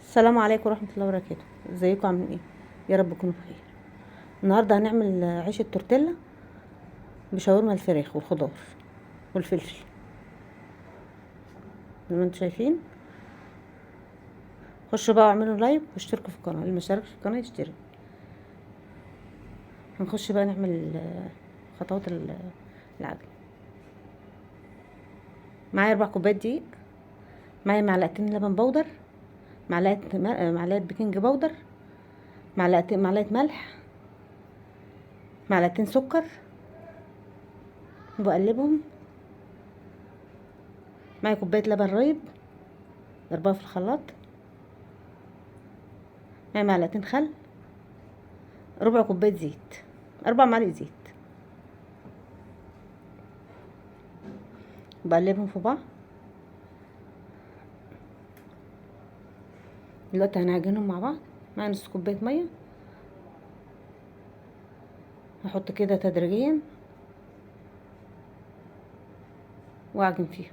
السلام عليكم ورحمة الله وبركاته. ازيكم عاملين ايه؟ يا رب تكونوا بخير. النهارده هنعمل عيش التورتيلا بشاورما الفراخ والخضار والفلفل زي ما انتم شايفين. خشوا بقى واعملوا لايك واشتركوا في القناة، اللي مشتركش في القناة يشترك. هنخش بقى نعمل خطوات العجن. معايا 4 كوبايات دقيق، معايا معلقتين لبن بودر، معلقة بيكنج بودر، معلقة ملح، معلقتين سكر، وبقلبهم. معايا كوباية لبن رايب ضربها في الخلاط، معايا معلقتين خل، ربع كوباية زيت، 4 معالق زيت. بقلبهم في بعض. دلوقتي هنعجنهم مع بعض. معايا نص كوباية مية، هحط كده تدريجيا واعجن فيها.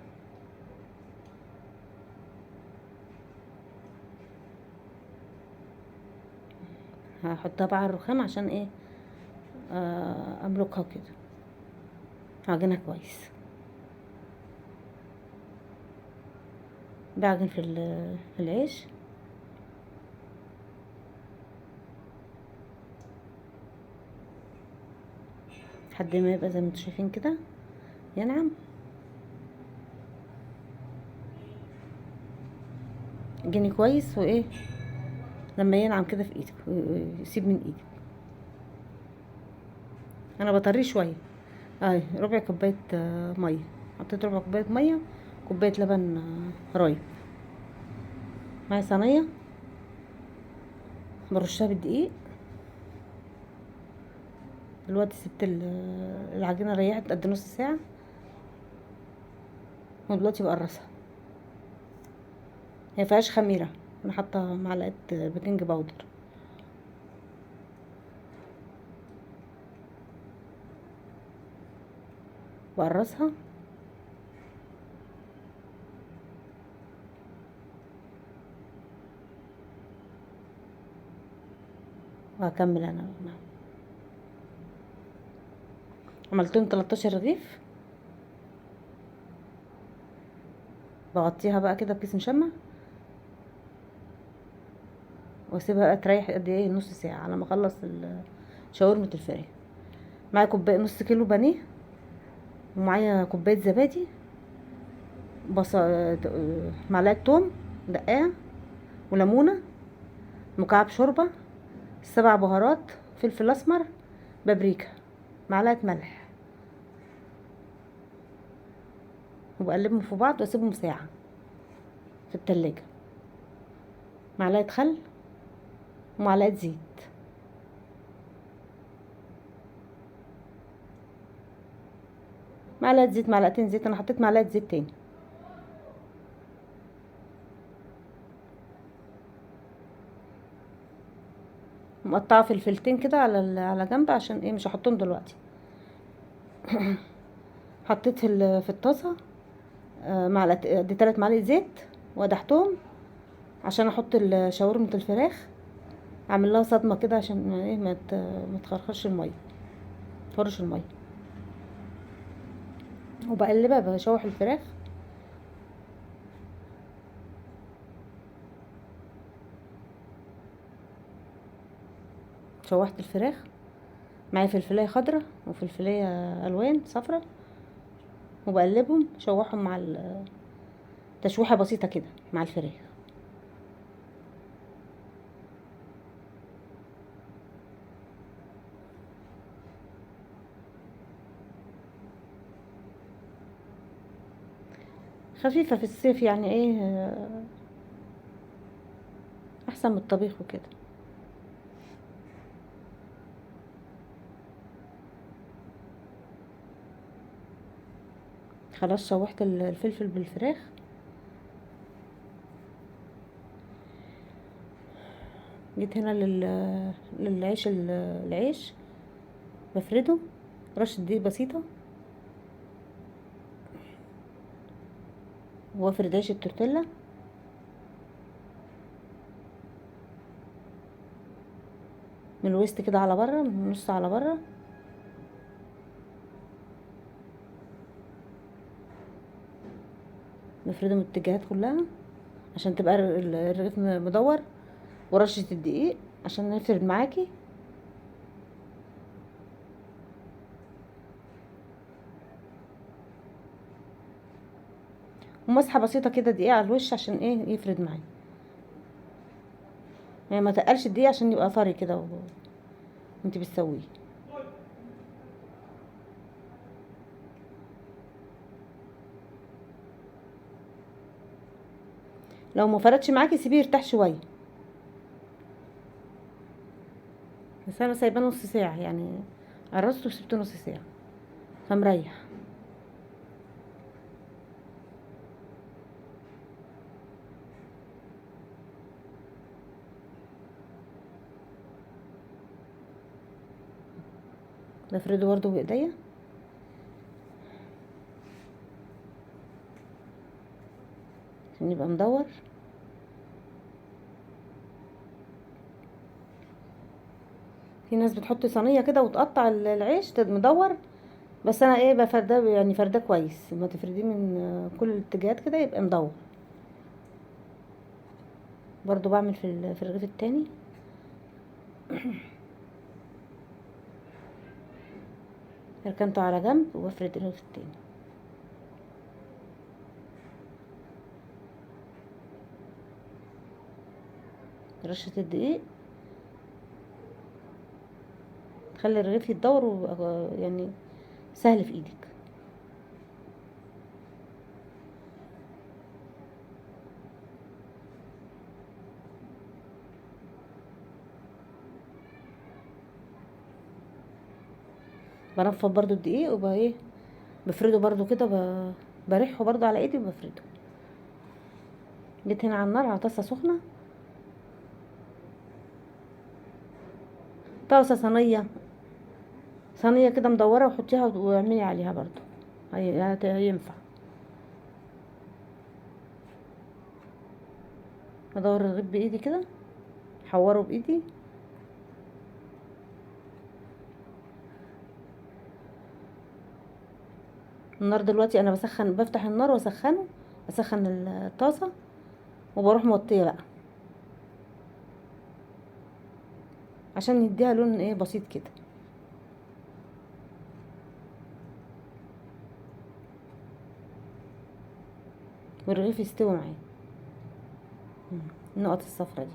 هحطها بقى على الرخام عشان ايه، املكها كده، هعجنها كويس. بعجن في العيش لحد ما يبقى زي ما انتم شايفين كده ينعم. عجني كويس وايه لما ينعم كده في ايدك ويسيب من ايدك. انا بطريه شويه. ربع كوبايه ميه، حطيت ربع كوبايه ميه، كوبايه لبن رايب. معايا صينيه برشها بالدقيق. دلوقتي سبت العجينه ريحت قد نص ساعه، ودلوقتي بقرصها. هي مفيهاش خميره، انا حاطه معلقه بيكنج باودر. بقرصها وهكمل انا. عملتهم 13 رغيف. بغطيها بقى كده بكيس مشمع واسيبها بقى تريح قد ايه، نص ساعه على ما اخلص شاورمه الفراخ. معايا كوبايه نص كيلو بانيه، ومعايا كوبايه زبادي، معلقه توم دقاه، وليمونه، مكعب شوربه، 7 بهارات، فلفل اسمر، بابريكا، معلقه ملح. وبقلبهم في بعض واسيبهم ساعه في التلاجة. معلقه خل ومعلقه زيت. معلقه زيت، معلقتين زيت، انا حطيت معلقه زيت تاني. مقطعه فلفلتين كده على جنب عشان ايه مش هحطهم دلوقتي. حطيت في الطاسه معلقه دي 3 معالق زيت، ودحتهم عشان احط شاورمه الفراخ. اعمل لها صدمه كده عشان ايه ما تخرخش الميه، تفرش الميه. وبقلبها بشوح الفراخ. شوحت الفراخ، معايا فلفلايه خضراء وفلفلايه الوان صفرا، وبقلبهم شوحهم مع تشويحه بسيطه كده مع الفراخ. خفيفه في الصيف يعني ايه، احسن من الطبيخ وكده. خلاص شوحت الفلفل بالفراخ. جيت هنا للعيش، العيش بفرده رشة دقيق بسيطة، وافرد عيش التورتيلا من الوسط كده على بره، من النص على بره. نفرده من الاتجاهات كلها عشان تبقى الرغيف مدور. ورشة الدقيق عشان نفرد معاكي. ومسحه بسيطه كده دقيقه على الوش عشان ايه يفرد معايا، يعني ما تقلش الدقيق عشان يبقى طري كده وانت بتسويه. لو ما فردش معاكي سيبيه يرتاح شويه، بس انا سايباه نص ساعه يعني، قرصته وسبته نص ساعه فمريح. بفرده برده بايديا عشان يبقى مدور. في ناس بتحط صينيه كده وتقطع العيش مدور، بس انا ايه بفرده يعني فرده كويس، ما تفرديه من كل الاتجاهات كده يبقى مدور. برضو بعمل في الرغيف التاني. ركنته على جنب وبفرد الرغيف التاني. رشة الدقيق تخلي الرغيف يتدور ويبقى يعني سهل في ايدك. بنفض برضو الدقيق وبقى ايه بفرده برضو كده، بريحه برضو على ايدي وبفرده. جيت هنا على النار على طاسه سخنه، طاسه صينيه كده مدوره، وحطيها واعملي عليها برضو، هينفع. ادور الرغيف بايدي كده، احوره بايدي. النار دلوقتي انا بفتح النار واسخنه، اسخن الطاسه وبروح موطيه بقى عشان يديها لون ايه بسيط كده، والرغيف يستوي معاه. النقط الصفرا دي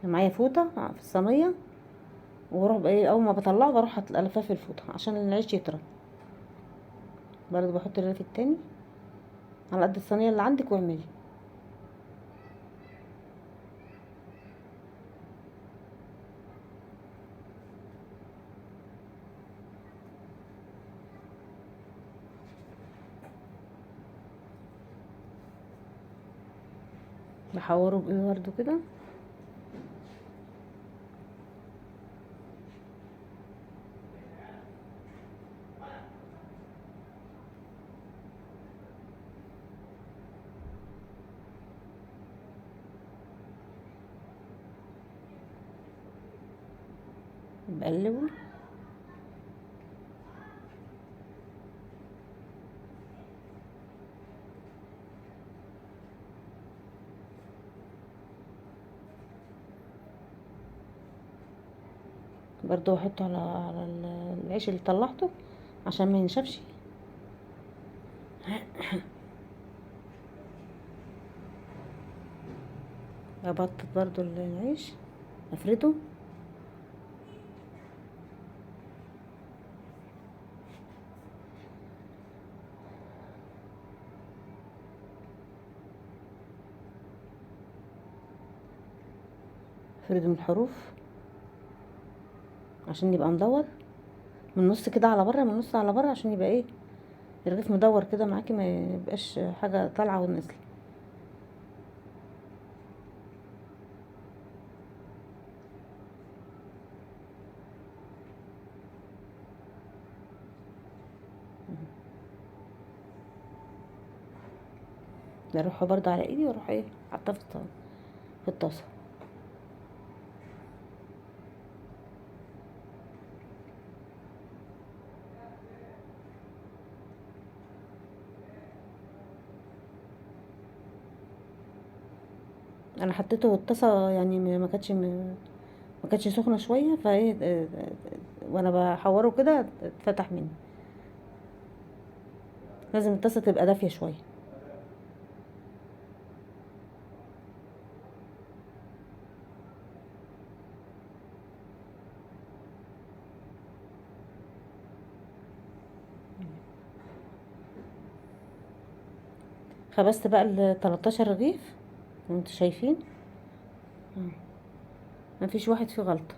معايا فوطه في الصينيه، واروح بقى ايه اول ما بطلعه بروح الفاه في الفوطه عشان العيش يطرى. برضو بحط الرغيف التاني على قد الصينيه اللي عندك واعملي. بحوره بايه برضو كده. بقلبه. برضو احطه على العيش اللي طلعته عشان ما ينشفش. ابطط برضو العيش، افرده. افرده من الحروف عشان يبقى مدور من النص كده على بره، من النص على بره عشان يبقى ايه الرغيف مدور كده معاكي، ما يبقاش حاجه طالعه ونازله. بروح برضه على ايدي واروح ايه حاطاه في الطاسه. انا حطيته الطاسه يعني ما كانتش سخنه شويه فايه وانا بحوره كده اتفتح مني. لازم الطاسه تبقى دافيه شويه. خبزت بقى ال 13 رغيف انتوا شايفين. ما فيش واحد فيه غلطه.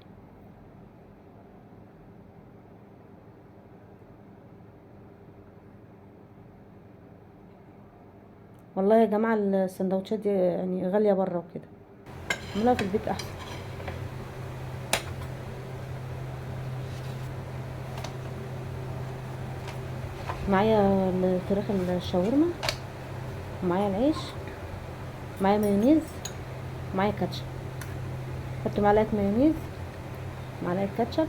والله يا جماعه السندوتشات دي يعني غاليه بره وكده، اعملوها في البيت احسن. معايا الفراخ الشاورما، ومعايا العيش، معايا مايونيز، معايا كاتشب. حط معلقه مايونيز، معلقه كاتشب.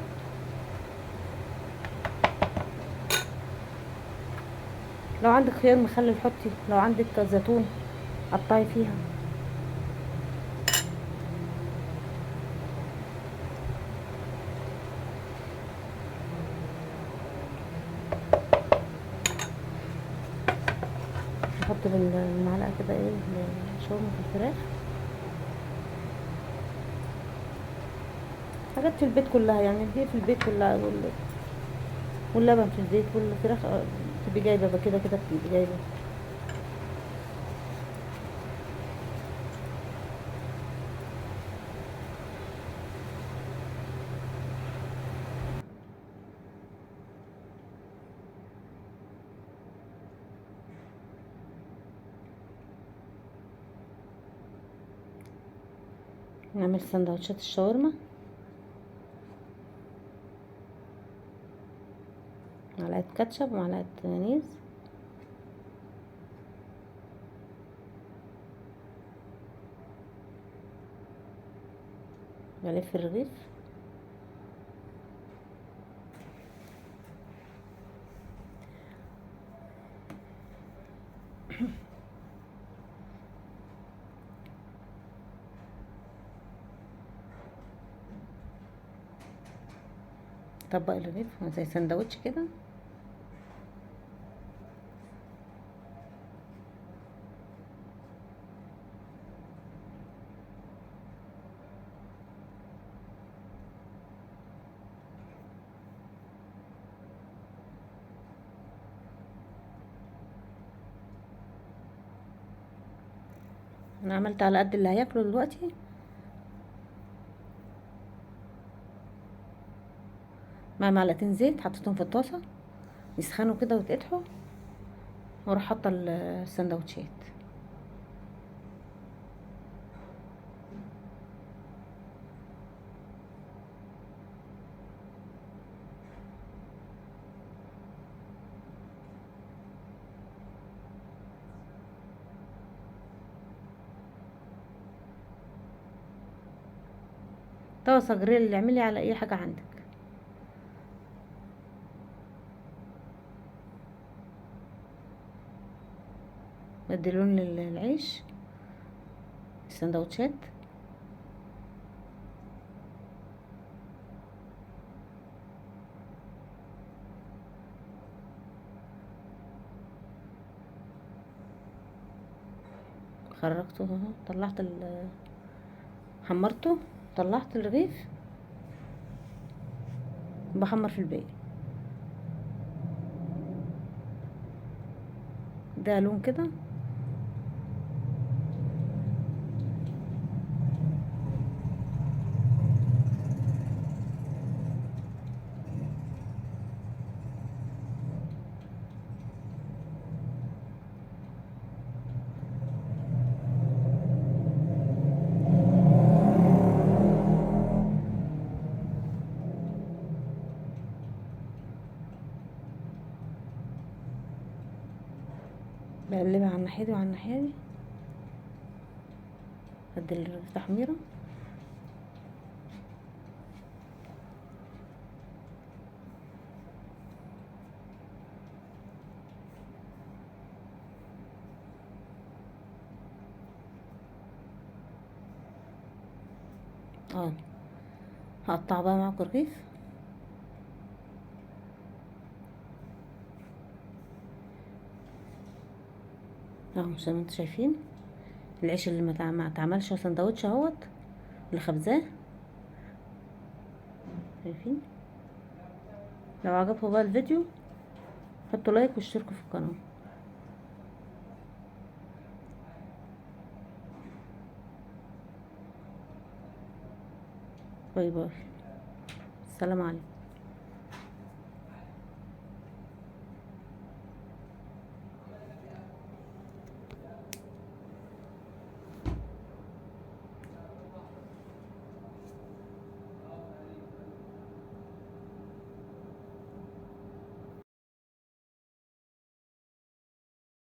لو عندك خيار مخلل حطي، لو عندك زيتون قطعي فيها. نحط بالمعلقه كده ايه شاورما في الفراخ. حاجات في البيت كلها يعني، دي في البيت كلها واللبن في البيت والفراخ تبقي جايبه بقى كده كده بتبقي جايبه. نعمل سندوتشات الشاورما. معلقه كاتشب ومعلقه مايونيز. بلف الرغيف. طبق الرغيف زي سندوتش كده. انا عملت على قد اللي هياكله دلوقتي. مع معلقتين زيت حطيتهم في الطاسه يسخنوا كده ويتقطعوا، واروح حاطه السندوتشات. طاسه جريل اعملي على اي حاجه عندك. بدي لون للعيش السندوتشات. خرجته اهو، طلعت حمرته، طلعت الرغيف، بحمر في الباقي. ده لون كده. بقلبها على الناحيه دي وعلى الناحيه دي. قد التحميرة. اه هقطع بقى معاكم رغيف اهو زي ما انتوا شايفين. العيش اللي ما اتعملش سندوتش اهوت اللي خبزاه، شايفين. لو عجبكم بقى الفيديو حطوا لايك واشتركوا في القناة. باي باي، السلام عليكم.